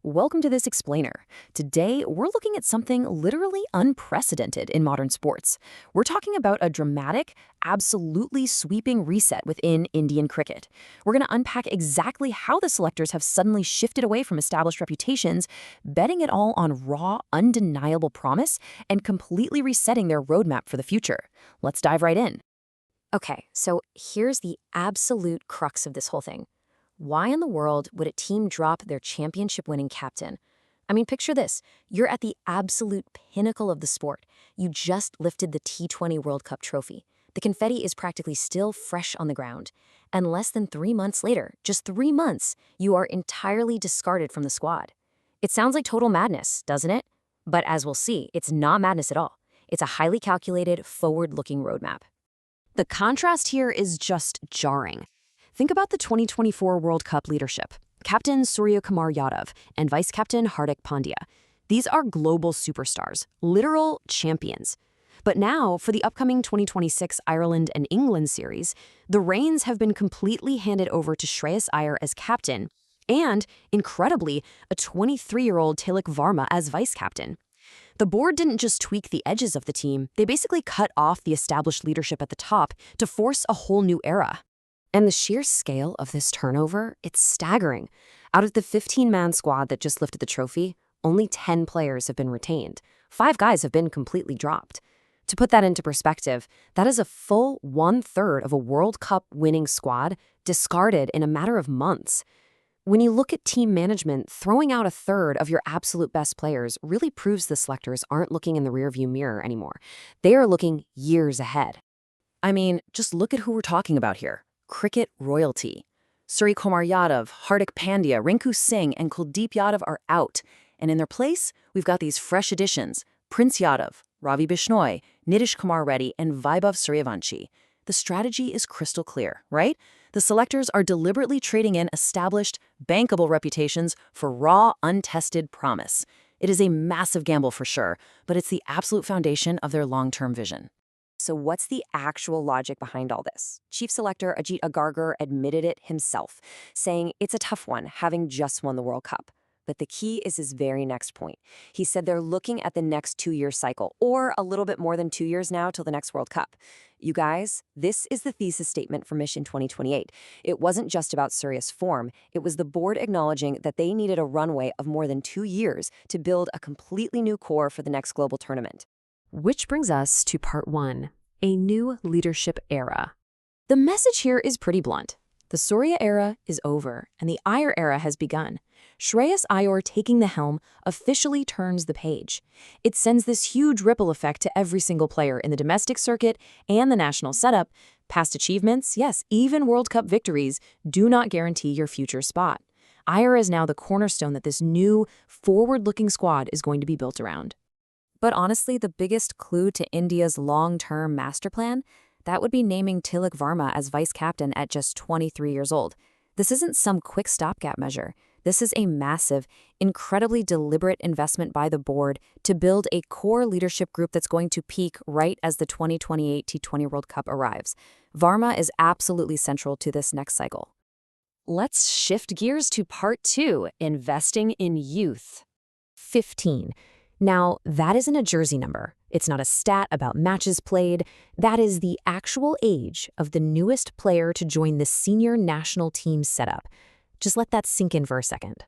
Welcome to this explainer. Today, we're looking at something literally unprecedented in modern sports. We're talking about a dramatic, absolutely sweeping reset within Indian cricket. We're going to unpack exactly how the selectors have suddenly shifted away from established reputations, betting it all on raw, undeniable promise, and completely resetting their roadmap for the future. Let's dive right in. Okay, so here's the absolute crux of this whole thing. Why in the world would a team drop their championship-winning captain? I mean, picture this. You're at the absolute pinnacle of the sport. You just lifted the T20 World Cup trophy. The confetti is practically still fresh on the ground. And less than 3 months later, just 3 months, you are entirely discarded from the squad. It sounds like total madness, doesn't it? But as we'll see, it's not madness at all. It's a highly calculated, forward-looking roadmap. The contrast here is just jarring. Think about the 2024 World Cup leadership. Captain Suryakumar Yadav and Vice Captain Hardik Pandya. These are global superstars, literal champions. But now, for the upcoming 2026 Ireland and England series, the reins have been completely handed over to Shreyas Iyer as captain and, incredibly, a 23-year-old Tilak Varma as vice captain. The board didn't just tweak the edges of the team, they basically cut off the established leadership at the top to force a whole new era. And the sheer scale of this turnover, it's staggering. Out of the 15-man squad that just lifted the trophy, only 10 players have been retained. 5 guys have been completely dropped. To put that into perspective, that is a full 1/3 of a World Cup winning squad discarded in a matter of months. When you look at team management, throwing out 1/3 of your absolute best players really proves the selectors aren't looking in the rearview mirror anymore. They are looking years ahead. I mean, just look at who we're talking about here. Cricket royalty. Suryakumar Yadav, Hardik Pandya, Rinku Singh, and Kuldeep Yadav are out. And in their place, we've got these fresh additions: Prince Yadav, Ravi Bishnoi, Nitish Kumar Reddy, and Vaibhav Sooryavanshi. The strategy is crystal clear, right? The selectors are deliberately trading in established, bankable reputations for raw, untested promise. It is a massive gamble for sure, but it's the absolute foundation of their long-term vision. So what's the actual logic behind all this? Chief selector Ajit Agarkar admitted it himself, saying it's a tough one, having just won the World Cup. But the key is his very next point. He said they're looking at the next 2-year cycle, or a little bit more than 2 years now till the next World Cup. You guys, this is the thesis statement for Mission 2028. It wasn't just about Surya's form. It was the board acknowledging that they needed a runway of more than 2 years to build a completely new core for the next global tournament. Which brings us to part 1, a new leadership era. The message here is pretty blunt. The Soorya era is over, and the Iyer era has begun. Shreyas Iyer taking the helm officially turns the page. It sends this huge ripple effect to every single player in the domestic circuit and the national setup. Past achievements, yes, even World Cup victories, do not guarantee your future spot. Iyer is now the cornerstone that this new, forward-looking squad is going to be built around. But honestly, the biggest clue to India's long-term master plan, that would be naming Tilak Varma as vice captain at just 23 years old. This isn't some quick stopgap measure. This is a massive, incredibly deliberate investment by the board to build a core leadership group that's going to peak right as the 2028 T20 World Cup arrives. Varma is absolutely central to this next cycle. Let's shift gears to part 2, investing in youth. 15. Now, that isn't a jersey number. It's not a stat about matches played. That is the actual age of the newest player to join the senior national team setup. Just let that sink in for a second.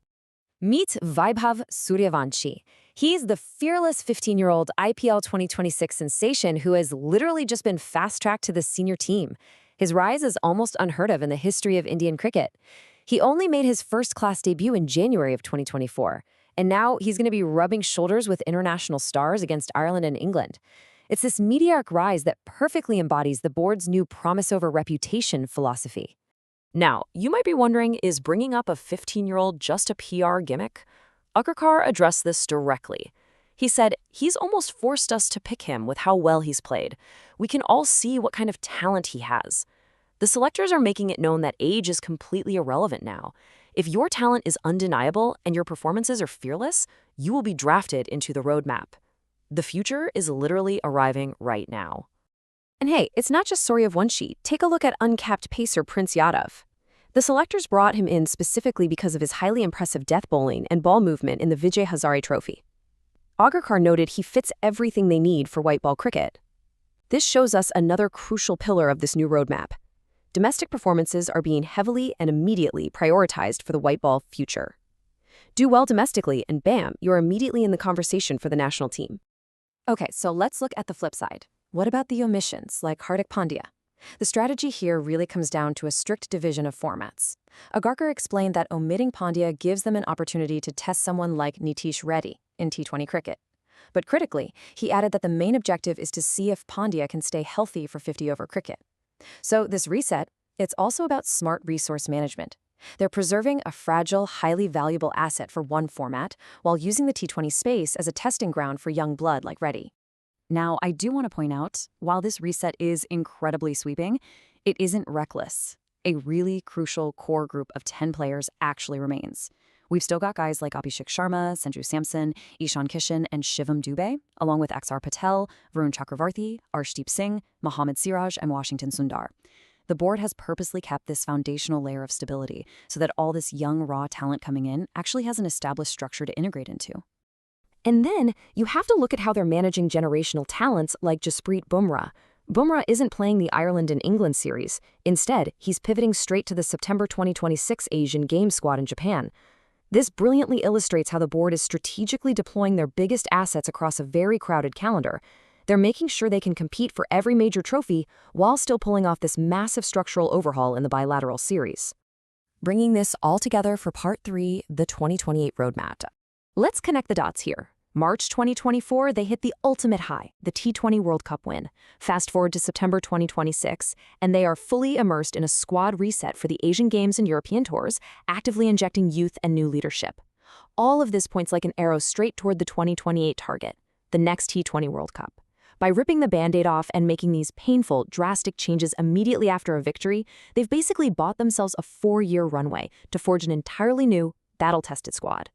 Meet Vaibhav Sooryavanshi. He's the fearless 15-year-old IPL 2026 sensation who has literally just been fast-tracked to the senior team. His rise is almost unheard of in the history of Indian cricket. He only made his first-class debut in January of 2024. And now he's going to be rubbing shoulders with international stars against Ireland and England. It's this meteoric rise that perfectly embodies the board's new promise over reputation philosophy. Now, you might be wondering, is bringing up a 15-year-old just a PR gimmick? Agarkar addressed this directly. He said, he's almost forced us to pick him with how well he's played. We can all see what kind of talent he has. The selectors are making it known that age is completely irrelevant now. If your talent is undeniable and your performances are fearless, you will be drafted into the roadmap. The future is literally arriving right now. And hey, it's not just Sooryavanshi. Take a look at uncapped pacer Prince Yadav. The selectors brought him in specifically because of his highly impressive death bowling and ball movement in the Vijay Hazare Trophy. Agarkar noted he fits everything they need for white ball cricket. This shows us another crucial pillar of this new roadmap. Domestic performances are being heavily and immediately prioritized for the white ball future. Do well domestically and bam, you're immediately in the conversation for the national team. Okay, so let's look at the flip side. What about the omissions, like Hardik Pandya? The strategy here really comes down to a strict division of formats. Agarkar explained that omitting Pandya gives them an opportunity to test someone like Nitish Reddy in T20 cricket. But critically, he added that the main objective is to see if Pandya can stay healthy for 50-over cricket. So this reset, it's also about smart resource management. They're preserving a fragile, highly valuable asset for one format while using the T20 space as a testing ground for young blood like Reddy. Now, I do want to point out, while this reset is incredibly sweeping, it isn't reckless. A really crucial core group of 10 players actually remains. We've still got guys like Abhishek Sharma, Sanju Samson, Ishan Kishan, and Shivam Dubey, along with Axar Patel, Varun Chakravarti, Arshdeep Singh, Mohammad Siraj, and Washington Sundar. The board has purposely kept this foundational layer of stability so that all this young, raw talent coming in actually has an established structure to integrate into. And then you have to look at how they're managing generational talents like Jasprit Bumrah. Bumrah isn't playing the Ireland and England series. Instead, he's pivoting straight to the September 2026 Asian Games squad in Japan. This brilliantly illustrates how the board is strategically deploying their biggest assets across a very crowded calendar. They're making sure they can compete for every major trophy while still pulling off this massive structural overhaul in the bilateral series. Bringing this all together for Part 3, the 2028 roadmap. Let's connect the dots here. March 2024, they hit the ultimate high, the T20 World Cup win. Fast forward to September 2026, and they are fully immersed in a squad reset for the Asian Games and European tours, actively injecting youth and new leadership. All of this points like an arrow straight toward the 2028 target, the next T20 World Cup. By ripping the Band-Aid off and making these painful, drastic changes immediately after a victory, they've basically bought themselves a 4-year runway to forge an entirely new, battle-tested squad.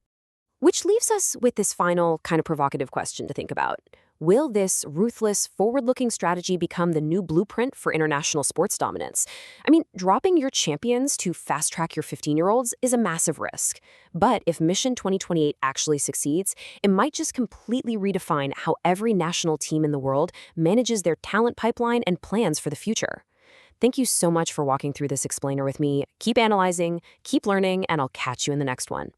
Which leaves us with this final, kind of provocative question to think about. Will this ruthless, forward-looking strategy become the new blueprint for international sports dominance? I mean, dropping your champions to fast-track your 15-year-olds is a massive risk. But if Mission 2028 actually succeeds, it might just completely redefine how every national team in the world manages their talent pipeline and plans for the future. Thank you so much for walking through this explainer with me. Keep analyzing, keep learning, and I'll catch you in the next one.